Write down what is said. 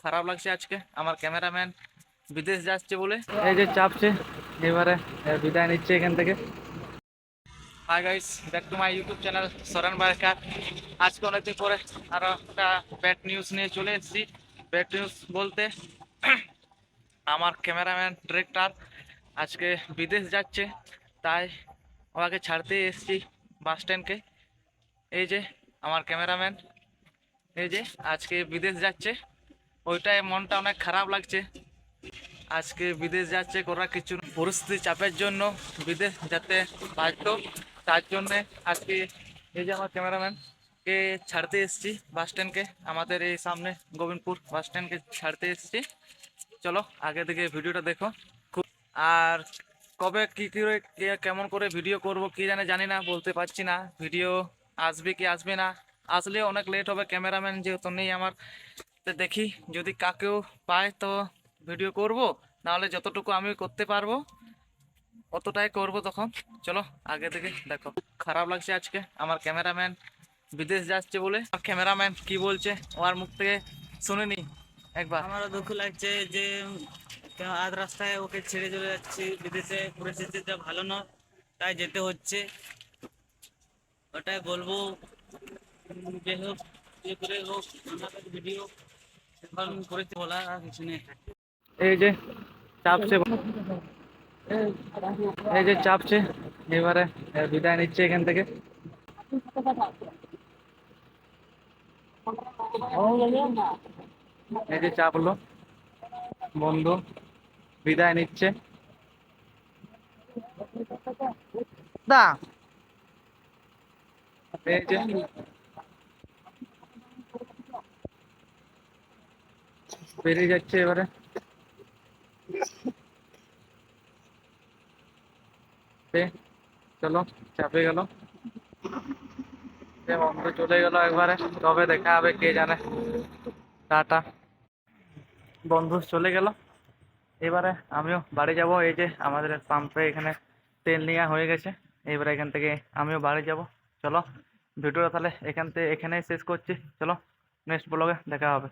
খারাপ লাগছে আজকে আমার ক্যামেরাম্যান বিদেশ যাচ্ছে বলে এই যে চাপছে এবারে বিদায় নিচ্ছে এখান থেকে। Hi guys, back to my YouTube channel সরান বারকার। আজকে অনেকদিন পরে আরো একটা ব্যাড নিউজ নিয়ে চলে এসেছি। ব্যাড নিউজ বলতে আমার ক্যামেরাম্যান ডিরেক্টর আজকে বিদেশ যাচ্ছে, তাই ওকে ছাড়তে এসেছি বাস স্ট্যান্ডকে। এই যে আমার ক্যামেরাম্যান, এই যে আজকে বিদেশ যাচ্ছে, ওইটাই মনটা অনেক খারাপ লাগছে। আজকে বিদেশ যাচ্ছে করা কিছু পরিস্থিতি চাপের জন্য বিদেশ যেতে বাধ্য, তার জন্যে আজকে এই যে আমার ক্যামেরাম্যানকে ছাড়তে এসেছি বাস স্ট্যান্ডকে, আমাদের এই সামনে গোবিন্দপুর বাস স্ট্যান্ডকে ছাড়তে এসেছি। চলো আগে থেকে ভিডিওটা দেখো। খুব আর কবে কী করে কেমন করে ভিডিও করব কি জানি না, বলতে পারছি না। ভিডিও আসবে কি আসবে না, আসলে অনেক লেট হবে, ক্যামেরাম্যান যেহেতু নেই আমার। তো দেখি যদি কাকেও পায় তো ভিডিও করব, নাহলে যতটুকু আমি করতে পারবো অতটাই করব তখন। চলো আগে থেকে দেখো। খারাপ লাগছে আজকে আমার ক্যামেরাম্যান বিদেশ যাচ্ছে বলে। আমার ক্যামেরাম্যান কি বলছে ওর মুখ থেকে শুনে নি একবার। আমারও দুঃখ লাগছে যে আধ রাস্তায় ওকে ছেড়ে চলে যাচ্ছি বিদেশে, পরিস্থিতিটা ভালো নয় তাই যেতে হচ্ছে। ওটাই বলবো, যে হোক যে করে হোক আমাদের ভিডিও এখন করেছে, বলা আর কিছু নেই। এই যে চাপছে, এই যে চাপছে এবারে বিদায় নিচ্ছে এখান থেকে। এই যে চাপলো, বন্ধু বিদায় নিচ্ছে। দা এই যে বেরিয়ে যাচ্ছে এবারে। চলো চাপে গেল, বন্ধু চলে গেল একবারে, তবে দেখা হবে কে জানে। টাটা, বন্ধু চলে গেল। এবারে আমিও বাড়ি যাব। এই যে আমাদের পাম্পে এখানে তেল নেওয়া হয়ে গেছে, এবারে এখান থেকে আমিও বাড়ি যাব। চলো ভিডিওটা তাহলে এখানেই শেষ করছি। চলো নেক্সট ব্লগে দেখা হবে।